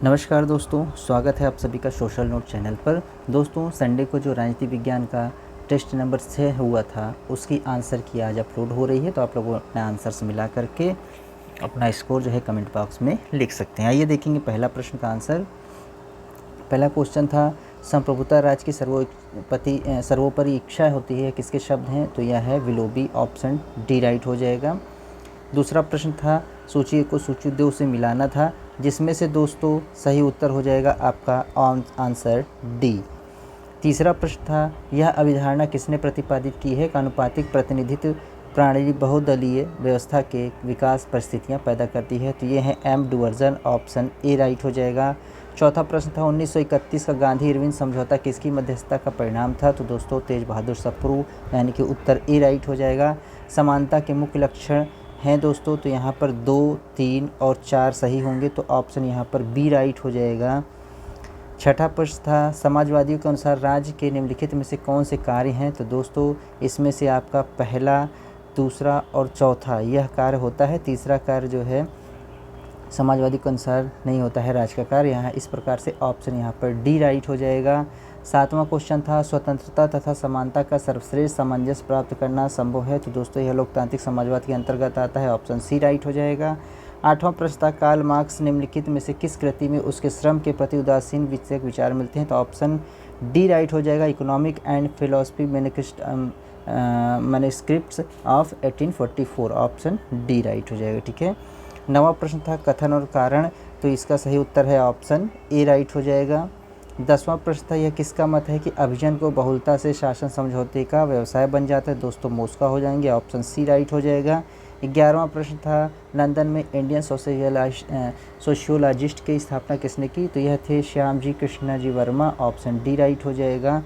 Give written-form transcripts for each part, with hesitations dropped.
नमस्कार दोस्तों, स्वागत है आप सभी का सोशल नोट चैनल पर। दोस्तों, संडे को जो राजनीति विज्ञान का टेस्ट नंबर 6 हुआ था उसकी आंसर की आज अपलोड हो रही है, तो आप लोग अपने आंसर्स मिला करके अपना स्कोर जो है कमेंट बॉक्स में लिख सकते हैं। आइए देखेंगे पहला प्रश्न का आंसर। पहला क्वेश्चन था, संप्रभुता राज्य की सर्वोपरि इच्छा होती है, किसके शब्द हैं? तो यह है विलोबी, ऑप्शन डी राइट हो जाएगा। दूसरा प्रश्न था, सूची को सूची 2 से मिलाना था, जिसमें से दोस्तों सही उत्तर हो जाएगा आपका आंसर डी। तीसरा प्रश्न था, यह अवधारणा किसने प्रतिपादित की है? आनुपातिक प्रतिनिधित्व प्रणाली बहुदलीय व्यवस्था के विकास परिस्थितियां पैदा करती है, तो ये है एम डुवर्जन, ऑप्शन ए राइट हो जाएगा। चौथा प्रश्न था, 1931 का गांधी इरविन समझौता किसकी मध्यस्थता का परिणाम था? तो दोस्तों तेज बहादुर सप्रू, यानी कि उत्तर ए राइट हो जाएगा। समानता के मुख्य लक्षण हैं दोस्तों, तो यहाँ पर 2, 3 और 4 सही होंगे, तो ऑप्शन यहाँ पर बी राइट हो जाएगा। छठा प्रश्न था, समाजवादियों के अनुसार राज्य के निम्नलिखित में से कौन से कार्य हैं? तो दोस्तों इसमें से आपका पहला, दूसरा और चौथा यह कार्य होता है, तीसरा कार्य जो है समाजवादी के अनुसार नहीं होता है राज्य का कार्य। यहाँ इस प्रकार से ऑप्शन यहाँ पर डी राइट हो जाएगा। सातवां क्वेश्चन था, स्वतंत्रता तथा समानता का सर्वश्रेष्ठ सामंजस्य प्राप्त करना संभव है? तो दोस्तों यह लोकतांत्रिक समाजवाद के अंतर्गत आता है, ऑप्शन सी राइट हो जाएगा। आठवां प्रश्न था, कार्ल मार्क्स निम्नलिखित में से किस कृति में उसके श्रम के प्रति उदासीन विचार मिलते हैं? तो ऑप्शन डी राइट हो जाएगा, economic and philosophy manuscripts of 1844, option D right हो जाएगा। ठीक है। नवा प्रश्न था, कथन और कारण, तो इसका सही उत्तर है ऑप्शन ए राइट हो जाएगा। 10वां प्रश्न था, यह किसका मत है कि अभिजन को बहुलता से शासन समझौते का व्यवसाय बन जाता है? दोस्तों मोस्का हो जाएंगे, ऑप्शन सी राइट हो जाएगा। 11वां प्रश्न था, लंदन में इंडियन सोशियोलॉजिस्ट की स्थापना किसने की? तो यह थे Shyam ji Krishna ji Verma, option D right हो जाएगा।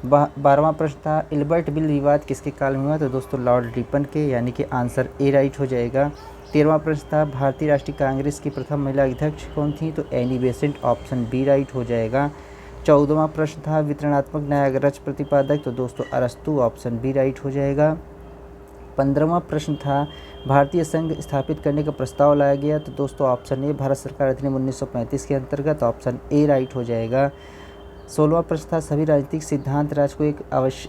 12वां प्रश्न था, इल्बर्ट बिल विवाद किसके काल में हुआ? तो दोस्तों लॉर्ड रिपन के, यानी कि आंसर ए राइट हो जाएगा। 13वां प्रश्न था, भारतीय राष्ट्रीय कांग्रेस की प्रथम महिला अध्यक्ष कौन थी? तो Annie Besant, option B right हो जाएगा। 14वां प्रश्न था, वितरणात्मक न्याय प्रतिपादक, तो दोस्तों अरस्तु, ऑप्शन बी राइट हो जाएगा। 15वां प्रश्न था, भारतीय संघ स्थापित करने का प्रस्ताव लाया गया? तो दोस्तों ऑप्शन ए, भारत सरकार अधिनियम 1935 के अंतर्गत, ऑप्शन ए राइट हो जाएगा। 16वां प्रश्न था, सभी राजनीतिक सिद्धांत राज्य को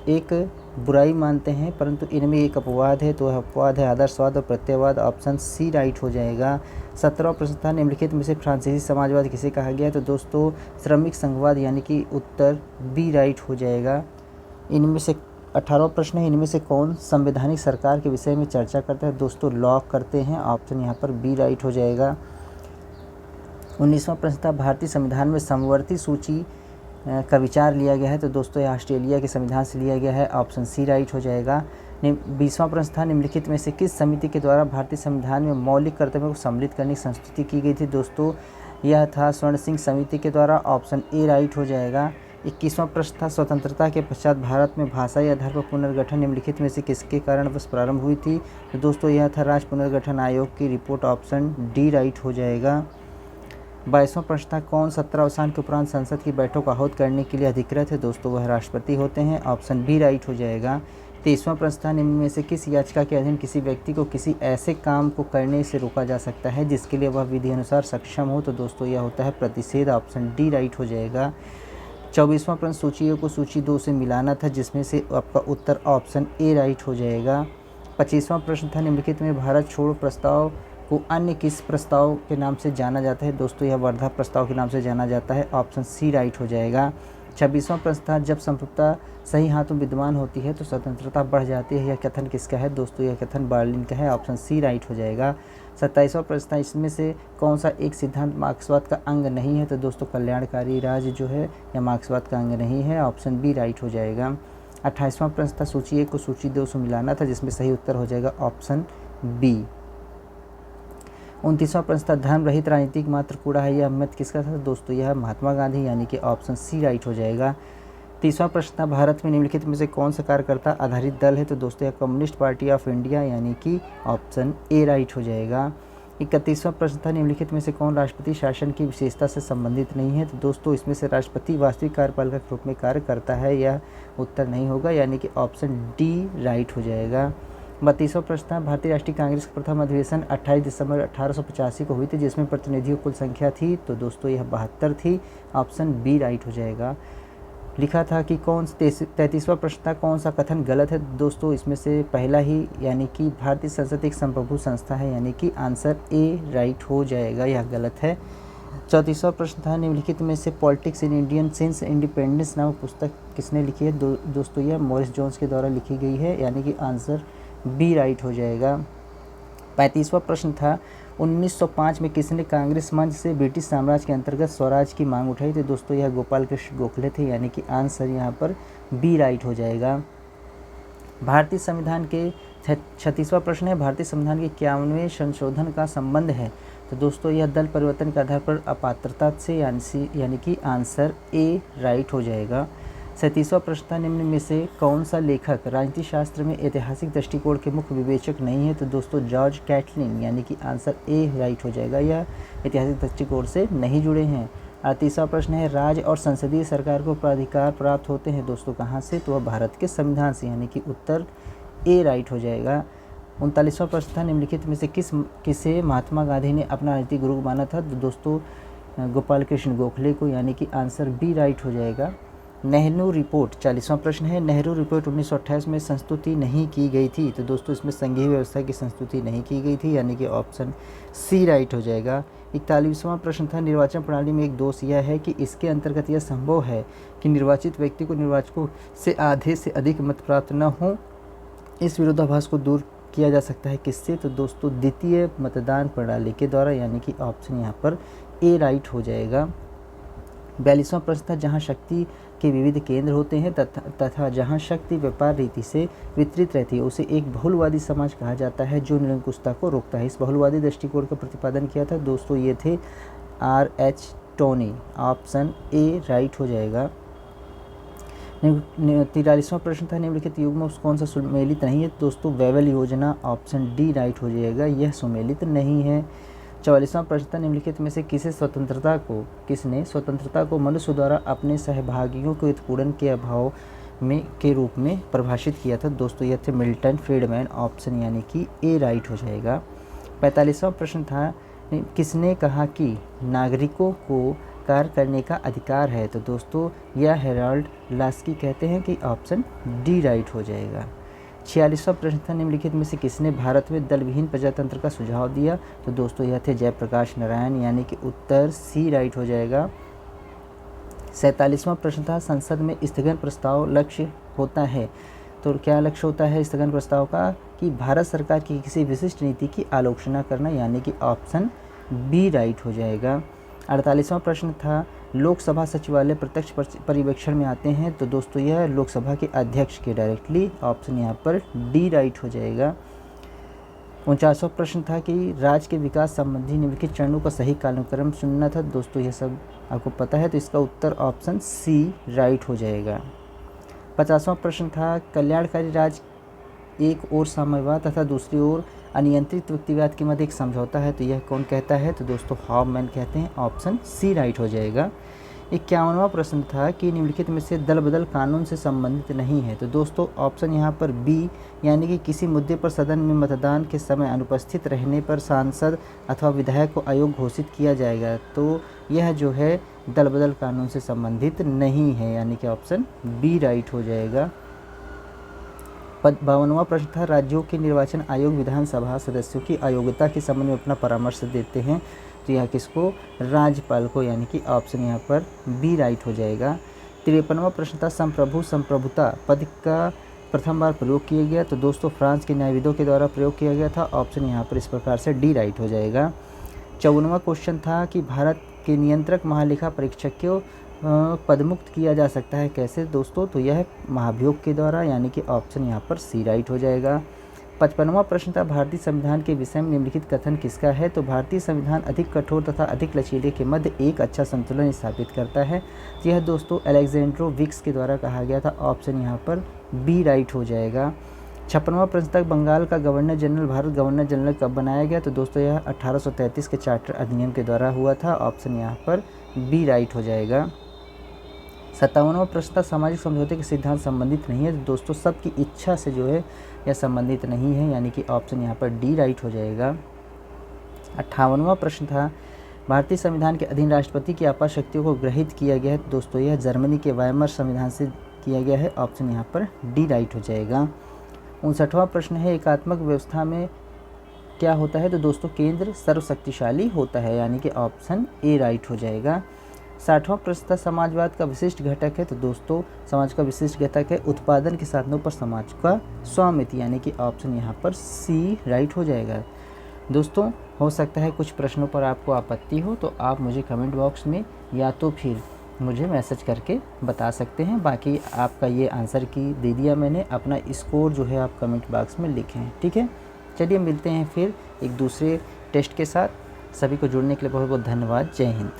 एक बुराई मानते हैं, परंतु इनमें एक अपवाद है, तो वह अपवाद है आदर्शवाद और प्रत्ययवाद, ऑप्शन सी राइट हो जाएगा। 17वां प्रश्न था, निम्नलिखित में से फ्रांसीसी समाजवाद किसे कहा गया? तो दोस्तों श्रमिक संघवाद, यानी कि उत्तर बी राइट हो जाएगा। इनमें से 18वां प्रश्न है, इनमें से कौन संवैधानिक सरकार के विषय में चर्चा करता है? दोस्तों लॉक करते हैं, ऑप्शन यहाँ पर बी राइट हो जाएगा। 19वां प्रश्न था, भारतीय संविधान में समवर्ती सूची का विचार लिया गया है? तो दोस्तों यह ऑस्ट्रेलिया के संविधान से लिया गया है, ऑप्शन सी राइट हो जाएगा। 20वां प्रश्न था, निम्नलिखित में से किस समिति के द्वारा भारतीय संविधान में मौलिक कर्तव्यों को सम्मिलित करने की संस्तुति की गई थी? दोस्तों यह था स्वर्ण सिंह समिति के द्वारा, ऑप्शन ए राइट हो जाएगा। 21वां प्रश्न था, स्वतंत्रता के पश्चात भारत में भाषाई आधार पर पुनर्गठन निम्नलिखित में से किसके कारण बस प्रारंभ हुई थी? तो दोस्तों यह था राज्य पुनर्गठन आयोग की रिपोर्ट, ऑप्शन डी राइट हो जाएगा। 22वां प्रश्न था, कौन सत्रावसान के उपरांत संसद की बैठक को आहूत करने के लिए अधिकृत है? दोस्तों वह राष्ट्रपति होते हैं, ऑप्शन बी राइट हो जाएगा। 23वां प्रश्न था, निम्न में से किस याचिका के अधीन किसी व्यक्ति को किसी ऐसे काम को करने से रोका जा सकता है जिसके लिए वह विधि अनुसार सक्षम हो? तो दोस्तों यह होता है प्रतिषेध, ऑप्शन डी राइट हो जाएगा। 24वां प्रश्न, सूचियों को सूची 2 से मिलाना था, जिसमें से आपका उत्तर ऑप्शन ए राइट हो जाएगा। 25वां प्रश्न था, निम्नलिखित में भारत छोड़ो प्रस्ताव को अन्य किस प्रस्ताव के नाम से जाना जाता है? दोस्तों यह वर्धा प्रस्ताव के नाम से जाना जाता है, ऑप्शन सी राइट हो जाएगा। 26वां प्रश्न था, जब संप्रभुता सही हाथों विद्यमान होती है तो स्वतंत्रता बढ़ जाती है, यह कथन किसका है? दोस्तों यह कथन बर्लिन का है, ऑप्शन सी राइट हो जाएगा। 27वां प्रश्न था, इसमें से कौन सा एक सिद्धांत मार्क्सवाद का अंग नहीं है? तो दोस्तों कल्याणकारी राज्य जो है यह मार्क्सवाद का अंग नहीं है, ऑप्शन बी राइट हो जाएगा। 28वां प्रश्न था, सूची 1 को सूची 2 से मिलाना था, जिसमें सही उत्तर हो जाएगा ऑप्शन बी। 29वां प्रश्न था, धर्म रहित राजनीतिक मात्र कूड़ा है, यह मत किसका था? दोस्तों यह महात्मा गांधी, यानी कि ऑप्शन सी राइट हो जाएगा। 30वां प्रश्न था, भारत में निम्नलिखित में से कौन सा कार्यकर्ता आधारित दल है? तो दोस्तों यह कम्युनिस्ट पार्टी ऑफ इंडिया, यानी कि ऑप्शन ए राइट हो जाएगा। 31वां प्रश्न था, निम्नलिखित में से कौन राष्ट्रपति शासन की विशेषता से संबंधित नहीं है? तो दोस्तों इसमें से राष्ट्रपति वास्तविक कार्यपालिका के रूप में कार्य करता है, यह उत्तर नहीं होगा, यानी कि ऑप्शन डी राइट हो जाएगा। 32वां प्रश्न था भारतीय राष्ट्रीय कांग्रेस का प्रथम अधिवेशन 28 दिसंबर 1885 को हुई थी, जिसमें प्रतिनिधियों की कुल संख्या थी, तो दोस्तों यह 72 थी। ऑप्शन बी राइट हो जाएगा। लिखा था कि 33वां प्रश्न था कौन सा कथन गलत है, दोस्तों इसमें से पहला ही, यानी कि भारतीय संसद एक संप्रभु संस्था है, यानी कि आंसर ए राइट हो जाएगा, यह गलत है। 34वां प्रश्न था निम्नलिखित में से politics in Indian since independence नामक पुस्तक किसने लिखी है, दोस्तों यह मॉरिस जोन्स के द्वारा लिखी गई है, यानी कि आंसर बी राइट हो जाएगा। 35वां प्रश्न था 1905 में किसने कांग्रेस मंच से ब्रिटिश साम्राज्य के अंतर्गत स्वराज की मांग उठाई थी, दोस्तों यह गोपाल कृष्ण गोखले थे, यानी कि आंसर यहाँ पर बी राइट हो जाएगा। भारतीय संविधान के 36वां प्रश्न है भारतीय संविधान के 51वें संशोधन का संबंध है, तो दोस्तों यह दल परिवर्तन के आधार पर अपात्रता से, यानी कि आंसर ए राइट हो जाएगा। 37वां प्रश्न था निम्न में से कौन सा लेखक राजनीति शास्त्र में ऐतिहासिक दृष्टिकोण के मुख्य विवेचक नहीं है, तो दोस्तों जॉर्ज कैटलिन, यानी कि आंसर ए राइट हो जाएगा, यह ऐतिहासिक दृष्टिकोण से नहीं जुड़े हैं। 38वां प्रश्न है राज्य और संसदीय सरकार को प्राधिकार प्राप्त होते हैं, दोस्तों कहाँ से, तो वह भारत के संविधान से, यानी कि उत्तर ए राइट हो जाएगा। 39वां प्रश्न था निम्नलिखित में से किसे महात्मा गांधी ने अपना राजनीतिक गुरु माना था, तो दोस्तों गोपाल कृष्ण गोखले को, यानी कि आंसर बी राइट हो जाएगा। नेहरू रिपोर्ट 40वां प्रश्न है नेहरू रिपोर्ट 1928 में संस्तुति नहीं की गई थी, तो दोस्तों इसमें संघीय व्यवस्था की संस्तुति नहीं की गई थी, यानी कि ऑप्शन सी राइट हो जाएगा। 41वां प्रश्न था निर्वाचन प्रणाली में एक दोष यह है कि इसके अंतर्गत यह संभव है कि निर्वाचित व्यक्ति को निर्वाचकों से आधे से अधिक मत प्राप्त न हो, इस विरोधाभास को दूर किया जा सकता है किससे, तो दोस्तों द्वितीय मतदान प्रणाली के द्वारा, यानी कि ऑप्शन यहाँ पर ए राइट हो जाएगा। 42वां प्रश्न था जहाँ शक्ति के विविध केंद्र होते हैं तथा जहाँ शक्ति व्यापार रीति से वितरित रहती है उसे एक बहुलवादी समाज कहा जाता है जो निरंकुशता को रोकता है। इस बहुलवादी दृष्टिकोण का प्रतिपादन किया था, दोस्तों ये थे R.H. Tony, option A right हो जाएगा। 43वां प्रश्न था निम्नलिखित युग में कौन सा सुमेलित नहीं है, दोस्तों वेवेल योजना, ऑप्शन डी राइट हो जाएगा, यह सुमेलित नहीं है। 44वां प्रश्न था निम्नलिखित में से किसने स्वतंत्रता को मनुष्य द्वारा अपने सहभागियों के उत्पीड़न के अभाव में के रूप में परिभाषित किया था, दोस्तों यह थे मिल्टन फ्रीडमैन, ऑप्शन यानी कि ए राइट हो जाएगा। 45वां प्रश्न था किसने कहा कि नागरिकों को कार्य करने का अधिकार है, तो दोस्तों यह हेराल्ड लास्की कहते हैं, कि ऑप्शन डी राइट हो जाएगा। 46वां प्रश्न था निम्नलिखित में से किसने भारत में दलविहीन प्रजातंत्र का सुझाव दिया, तो दोस्तों यह थे जयप्रकाश नारायण, यानी कि उत्तर सी राइट हो जाएगा। 47वां प्रश्न था संसद में स्थगन प्रस्ताव लक्ष्य होता है, तो क्या लक्ष्य होता है स्थगन प्रस्ताव का, कि भारत सरकार की किसी विशिष्ट नीति की आलोचना करना, यानी कि ऑप्शन बी राइट हो जाएगा। 48वां प्रश्न था लोकसभा सचिवालय प्रत्यक्ष पर्यवेक्षण में आते हैं, तो दोस्तों यह लोकसभा के अध्यक्ष के डायरेक्टली, ऑप्शन यहाँ पर डी राइट हो जाएगा। 49वां प्रश्न था कि राज्य के विकास संबंधी निम्नलिखित चरणों का सही कालक्रम चुनना था, दोस्तों यह सब आपको पता है, तो इसका उत्तर ऑप्शन सी राइट हो जाएगा। 50वां प्रश्न था कल्याणकारी राज्य एक ओर साम्यवाद तथा दूसरी ओर अनियंत्रित व्यक्तिवाद के मध्य एक समझौता है, तो यह कौन कहता है, तो दोस्तों हॉबमैन कहते हैं, ऑप्शन सी राइट हो जाएगा। 51वां प्रश्न था कि निम्नलिखित में से दल बदल कानून से संबंधित नहीं है, तो दोस्तों ऑप्शन यहाँ पर बी, यानी कि किसी मुद्दे पर सदन में मतदान के समय अनुपस्थित रहने पर सांसद अथवा विधायक को अयोग्य घोषित किया जाएगा, तो यह जो है दल बदल कानून से संबंधित नहीं है, यानी कि ऑप्शन बी राइट हो जाएगा। 52वां प्रश्न था राज्यों के निर्वाचन आयोग विधानसभा सदस्यों की अयोग्यता के संबंध में अपना परामर्श देते हैं, तो यह किसको, राज्यपाल को, यानी कि ऑप्शन यहाँ पर बी राइट हो जाएगा। 53वां प्रश्न था संप्रभुता पद का प्रथम बार प्रयोग किया गया, तो दोस्तों फ्रांस के न्यायविदों के द्वारा प्रयोग किया गया था, ऑप्शन यहाँ पर इस प्रकार से डी राइट हो जाएगा। 54वां क्वेश्चन था कि भारत के नियंत्रक महालेखा परीक्षक को पदमुक्त किया जा सकता है कैसे, दोस्तों तो यह महाभियोग के द्वारा, यानी कि ऑप्शन यहाँ पर सी राइट हो जाएगा। 55वां प्रश्न था भारतीय संविधान के विषय में निम्नलिखित कथन किसका है, तो भारतीय संविधान अधिक कठोर तथा अधिक लचीले के मध्य एक अच्छा संतुलन स्थापित करता है, यह दोस्तों अलेक्जेंड्रो विक्स के द्वारा कहा गया था, ऑप्शन यहाँ पर बी राइट हो जाएगा। 56वां प्रश्न तक बंगाल का governor general Bharat governor general कब बनाया गया, तो दोस्तों यह 1833 के चार्टर अधिनियम के द्वारा हुआ था, ऑप्शन यहाँ पर बी राइट हो जाएगा। 57वां प्रश्न था सामाजिक समझौते के सिद्धांत संबंधित नहीं है। तो दोस्तों सबकी इच्छा से जो है यह संबंधित नहीं है, यानी कि ऑप्शन यहाँ पर डी राइट हो जाएगा। 58वां प्रश्न था भारतीय संविधान के अधीन राष्ट्रपति की आपात शक्तियों को ग्रहित किया गया है। तो दोस्तों यह जर्मनी के वायमर संविधान से किया गया है, ऑप्शन यहाँ पर डी राइट हो जाएगा। 59वां प्रश्न है एकात्मक व्यवस्था में क्या होता है। तो दोस्तों केंद्र सर्वशक्तिशाली होता है, यानी कि ऑप्शन ए राइट हो जाएगा। 60वां प्रश्न था समाजवाद का विशिष्ट घटक है। तो दोस्तों समाज का विशिष्ट घटक है उत्पादन के साधनों पर समाज का स्वामित्व, यानी कि ऑप्शन यहाँ पर सी राइट हो जाएगा। दोस्तों हो सकता है कुछ प्रश्नों पर आपको आपत्ति हो तो आप मुझे कमेंट बॉक्स में या तो फिर मुझे मैसेज करके बता सकते हैं। बाकी आपका ये आंसर की दे दिया मैंने, अपना स्कोर जो है आप कमेंट बॉक्स में लिखें, ठीक है। चलिए मिलते हैं फिर एक दूसरे टेस्ट के साथ। सभी को जुड़ने के लिए बहुत बहुत धन्यवाद। जय हिंद।